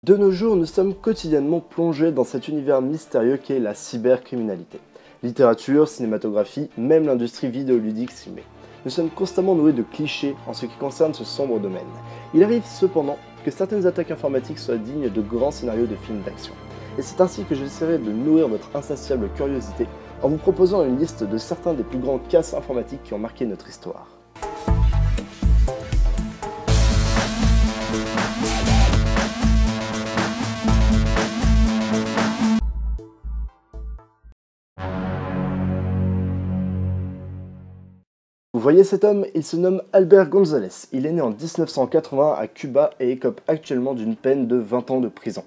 De nos jours, nous sommes quotidiennement plongés dans cet univers mystérieux qu'est la cybercriminalité. Littérature, cinématographie, même l'industrie vidéoludique s'y met. Nous sommes constamment nourris de clichés en ce qui concerne ce sombre domaine. Il arrive cependant que certaines attaques informatiques soient dignes de grands scénarios de films d'action. Et c'est ainsi que j'essaierai de nourrir votre insatiable curiosité en vous proposant une liste de certains des plus grands casses informatiques qui ont marqué notre histoire. Vous voyez cet homme, il se nomme Albert González. Il est né en 1980 à Cuba et écope actuellement d'une peine de 20 ans de prison.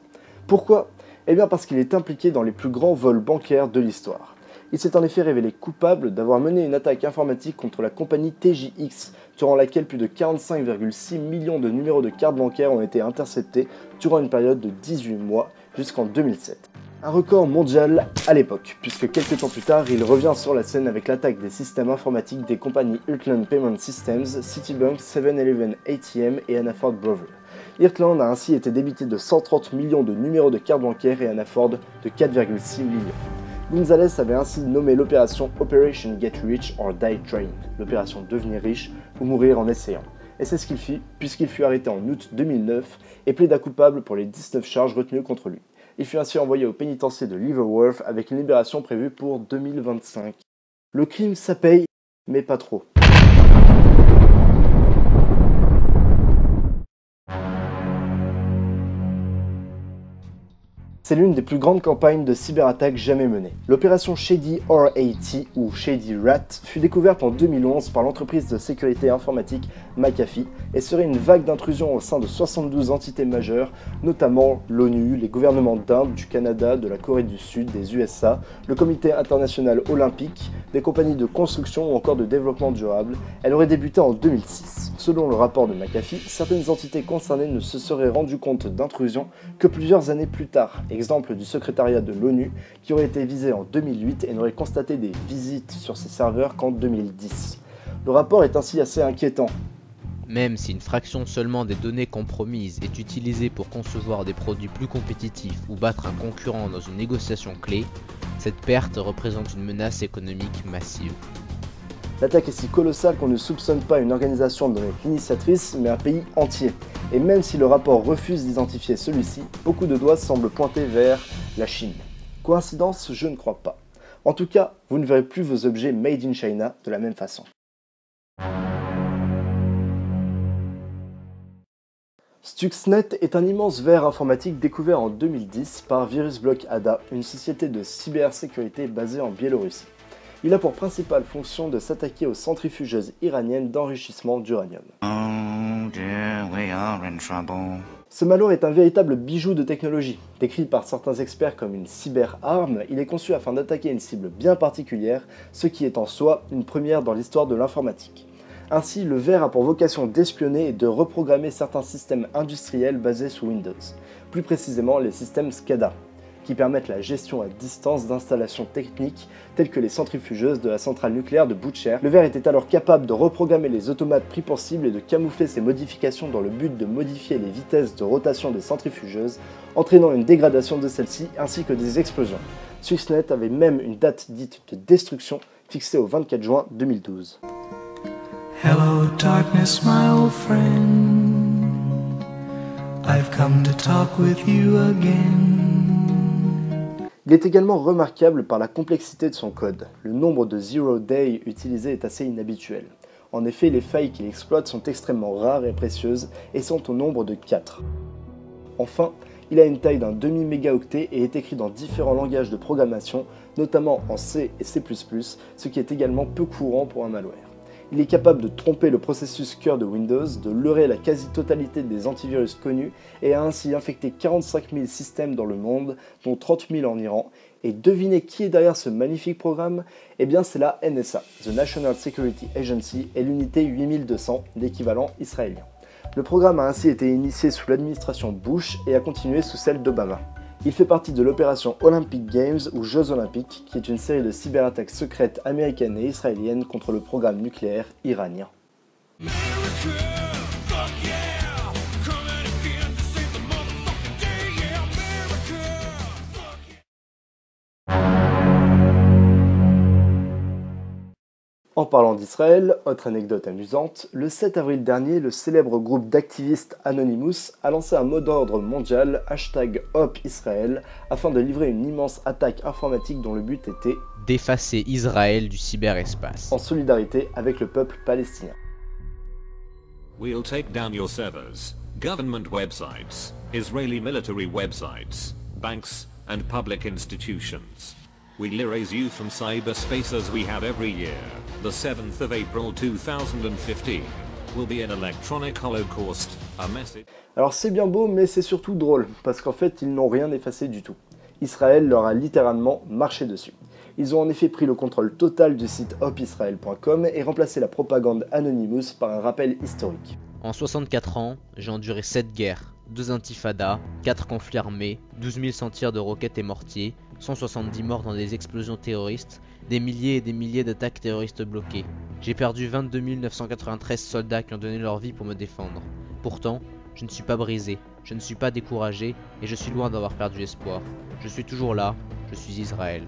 Pourquoi ? Eh bien parce qu'il est impliqué dans les plus grands vols bancaires de l'histoire. Il s'est en effet révélé coupable d'avoir mené une attaque informatique contre la compagnie TJX, durant laquelle plus de 45,6 millions de numéros de cartes bancaires ont été interceptés durant une période de 18 mois jusqu'en 2007. Un record mondial à l'époque, puisque quelques temps plus tard, il revient sur la scène avec l'attaque des systèmes informatiques des compagnies Heartland Payment Systems, Citibank, 7-Eleven ATM et Hannaford Brothers. Heartland a ainsi été débité de 130 millions de numéros de cartes bancaires et Hannaford de 4,6 millions. González avait ainsi nommé l'opération Operation Get Rich or Die Trying, l'opération devenir riche ou mourir en essayant. Et c'est ce qu'il fit, puisqu'il fut arrêté en août 2009 et plaida coupable pour les 19 charges retenues contre lui. Il fut ainsi envoyé au pénitencier de Leavenworth avec une libération prévue pour 2025. Le crime ça paye, mais pas trop. C'est l'une des plus grandes campagnes de cyberattaques jamais menées. L'opération Shady RAT ou Shady Rat fut découverte en 2011 par l'entreprise de sécurité informatique McAfee et serait une vague d'intrusion au sein de 72 entités majeures, notamment l'ONU, les gouvernements d'Inde, du Canada, de la Corée du Sud, des USA, le Comité international olympique, des compagnies de construction ou encore de développement durable. Elle aurait débuté en 2006. Selon le rapport de McAfee, certaines entités concernées ne se seraient rendues compte d'intrusion que plusieurs années plus tard. Exemple du secrétariat de l'ONU qui aurait été visé en 2008 et n'aurait constaté des visites sur ses serveurs qu'en 2010. Le rapport est ainsi assez inquiétant. Même si une fraction seulement des données compromises est utilisée pour concevoir des produits plus compétitifs ou battre un concurrent dans une négociation clé, cette perte représente une menace économique massive. L'attaque est si colossale qu'on ne soupçonne pas une organisation dont est l'initiatrice, mais un pays entier. Et même si le rapport refuse d'identifier celui-ci, beaucoup de doigts semblent pointer vers la Chine. Coïncidence, je ne crois pas. En tout cas, vous ne verrez plus vos objets made in China de la même façon. Stuxnet est un immense ver informatique découvert en 2010 par VirusBlock Ada, une société de cybersécurité basée en Biélorussie. Il a pour principale fonction de s'attaquer aux centrifugeuses iraniennes d'enrichissement d'uranium. Ce malware est un véritable bijou de technologie. Décrit par certains experts comme une cyberarme, il est conçu afin d'attaquer une cible bien particulière, ce qui est en soi une première dans l'histoire de l'informatique. Ainsi, le ver a pour vocation d'espionner et de reprogrammer certains systèmes industriels basés sous Windows, plus précisément les systèmes SCADA, qui permettent la gestion à distance d'installations techniques telles que les centrifugeuses de la centrale nucléaire de Butcher. Le ver était alors capable de reprogrammer les automates pris pour cible et de camoufler ces modifications dans le but de modifier les vitesses de rotation des centrifugeuses, entraînant une dégradation de celles-ci ainsi que des explosions. Stuxnet avait même une date dite de destruction fixée au 24 juin 2012. Hello darkness, my old friend. I've come to talk with you again. Il est également remarquable par la complexité de son code. Le nombre de zero day utilisé est assez inhabituel. En effet, les failles qu'il exploite sont extrêmement rares et précieuses et sont au nombre de 4. Enfin, il a une taille d'un demi-mégaoctet et est écrit dans différents langages de programmation, notamment en C et C++, ce qui est également peu courant pour un malware. Il est capable de tromper le processus cœur de Windows, de leurrer la quasi-totalité des antivirus connus et a ainsi infecté 45 000 systèmes dans le monde, dont 30 000 en Iran. Et devinez qui est derrière ce magnifique programme ? Eh bien c'est la NSA, The National Security Agency, et l'unité 8200, l'équivalent israélien. Le programme a ainsi été initié sous l'administration Bush et a continué sous celle d'Obama. Il fait partie de l'opération Olympic Games ou Jeux Olympiques, qui est une série de cyberattaques secrètes américaines et israéliennes contre le programme nucléaire iranien. En parlant d'Israël, autre anecdote amusante, le 7 avril dernier, le célèbre groupe d'activistes Anonymous a lancé un mot d'ordre mondial #HopIsraël afin de livrer une immense attaque informatique dont le but était d'effacer Israël du cyberespace. en solidarité avec le peuple palestinien. We'll take down your servers, government websites, Israeli military websites, banks, and public institutions. We'll erase you from cyberspace as we have every year. The 7th of April 2015 will be an electronic holocaust, a message. Alors c'est bien beau, mais c'est surtout drôle, parce qu'en fait ils n'ont rien effacé du tout. Israël leur a littéralement marché dessus. Ils ont en effet pris le contrôle total du site hopisrael.com et remplacé la propagande Anonymous par un rappel historique. En 64 ans, j'ai enduré 7 guerres, 2 intifadas, 4 conflits armés, 12 000 sans tirs de roquettes et mortiers, 170 morts dans des explosions terroristes, des milliers et des milliers d'attaques terroristes bloquées. J'ai perdu 22 993 soldats qui ont donné leur vie pour me défendre. Pourtant, je ne suis pas brisé, je ne suis pas découragé et je suis loin d'avoir perdu espoir. Je suis toujours là, je suis Israël.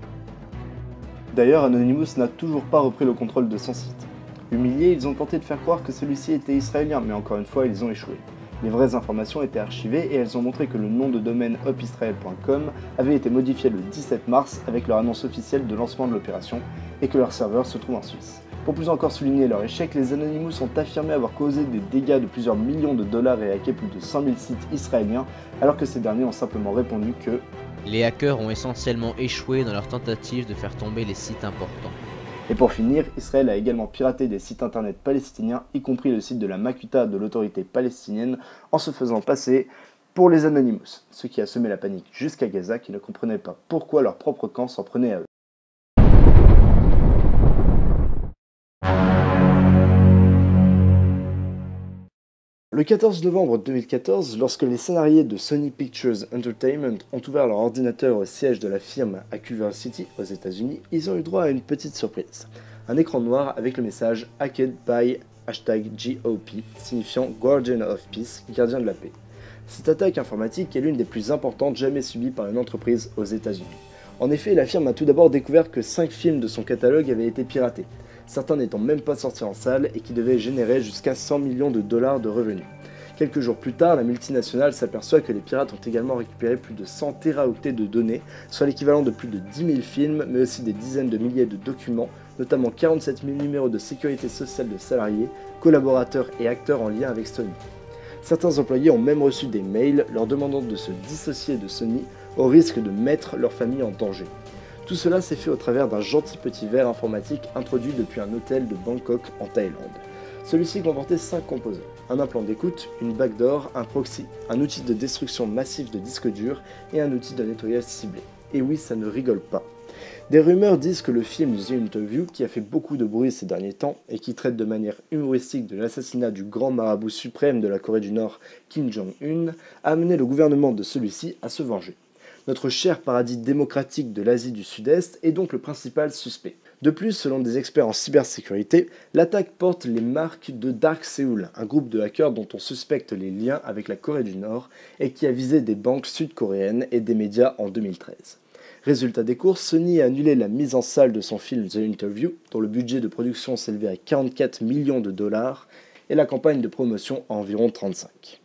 D'ailleurs, Anonymous n'a toujours pas repris le contrôle de son site. Humiliés, ils ont tenté de faire croire que celui-ci était israélien, mais encore une fois, ils ont échoué. Les vraies informations étaient archivées et elles ont montré que le nom de domaine hopisrael.com avait été modifié le 17 mars avec leur annonce officielle de lancement de l'opération et que leur serveur se trouve en Suisse. Pour plus encore souligner leur échec, les Anonymous ont affirmé avoir causé des dégâts de plusieurs millions de dollars et hacké plus de 100 000 sites israéliens, alors que ces derniers ont simplement répondu que les hackers ont essentiellement échoué dans leur tentative de faire tomber les sites importants. Et pour finir, Israël a également piraté des sites internet palestiniens, y compris le site de la Makuta de l'autorité palestinienne, en se faisant passer pour les Anonymous, ce qui a semé la panique jusqu'à Gaza qui ne comprenait pas pourquoi leur propre camp s'en prenait à eux. Le 14 novembre 2014, lorsque les salariés de Sony Pictures Entertainment ont ouvert leur ordinateur au siège de la firme à Culver City, aux États-Unis, ils ont eu droit à une petite surprise. Un écran noir avec le message « Hacked by #GOP » signifiant « Guardian of Peace », gardien de la paix. Cette attaque informatique est l'une des plus importantes jamais subies par une entreprise aux États-Unis. En effet, la firme a tout d'abord découvert que 5 films de son catalogue avaient été piratés, certains n'étant même pas sortis en salle et qui devaient générer jusqu'à 100 millions de dollars de revenus. Quelques jours plus tard, la multinationale s'aperçoit que les pirates ont également récupéré plus de 100 téraoctets de données, soit l'équivalent de plus de 10 000 films, mais aussi des dizaines de milliers de documents, notamment 47 000 numéros de sécurité sociale de salariés, collaborateurs et acteurs en lien avec Sony. Certains employés ont même reçu des mails leur demandant de se dissocier de Sony au risque de mettre leur famille en danger. Tout cela s'est fait au travers d'un gentil petit verre informatique introduit depuis un hôtel de Bangkok en Thaïlande. Celui-ci comportait 5 composants. Un implant d'écoute, une backdoor, un proxy, un outil de destruction massif de disques durs et un outil de nettoyage ciblé. Et oui, ça ne rigole pas. Des rumeurs disent que le film The Interview, qui a fait beaucoup de bruit ces derniers temps et qui traite de manière humoristique de l'assassinat du grand marabout suprême de la Corée du Nord, Kim Jong-un, a amené le gouvernement de celui-ci à se venger. Notre cher paradis démocratique de l'Asie du Sud-Est est donc le principal suspect. De plus, selon des experts en cybersécurité, l'attaque porte les marques de Dark Seoul, un groupe de hackers dont on suspecte les liens avec la Corée du Nord et qui a visé des banques sud-coréennes et des médias en 2013. Résultat des courses, Sony a annulé la mise en salle de son film The Interview, dont le budget de production s'élevait à 44 millions de dollars, et la campagne de promotion à environ 35.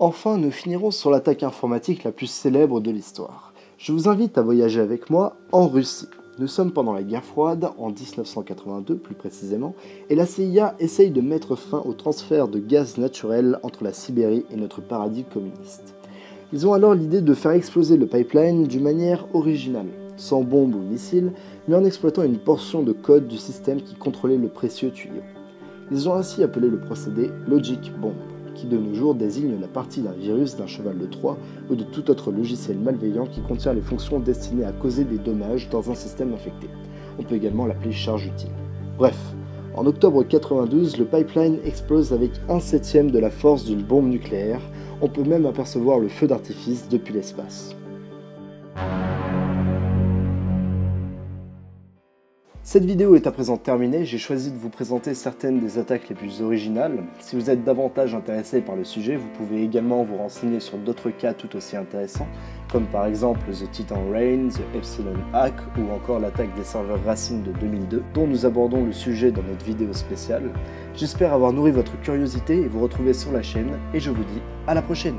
Enfin, nous finirons sur l'attaque informatique la plus célèbre de l'histoire. Je vous invite à voyager avec moi en Russie. Nous sommes pendant la guerre froide, en 1982 plus précisément, et la CIA essaye de mettre fin au transfert de gaz naturel entre la Sibérie et notre paradis communiste. Ils ont alors l'idée de faire exploser le pipeline d'une manière originale, sans bombe ou missile, mais en exploitant une portion de code du système qui contrôlait le précieux tuyau. Ils ont ainsi appelé le procédé Logic Bomb, qui de nos jours désigne la partie d'un virus, d'un cheval de Troie ou de tout autre logiciel malveillant qui contient les fonctions destinées à causer des dommages dans un système infecté. On peut également l'appeler charge utile. Bref, en octobre 92, le pipeline explose avec 1/7 de la force d'une bombe nucléaire. On peut même apercevoir le feu d'artifice depuis l'espace. Cette vidéo est à présent terminée, j'ai choisi de vous présenter certaines des attaques les plus originales. Si vous êtes davantage intéressé par le sujet, vous pouvez également vous renseigner sur d'autres cas tout aussi intéressants, comme par exemple The Titan Rain, The Epsilon Hack ou encore l'attaque des serveurs Racine de 2002, dont nous abordons le sujet dans notre vidéo spéciale. J'espère avoir nourri votre curiosité et vous retrouver sur la chaîne, et je vous dis à la prochaine.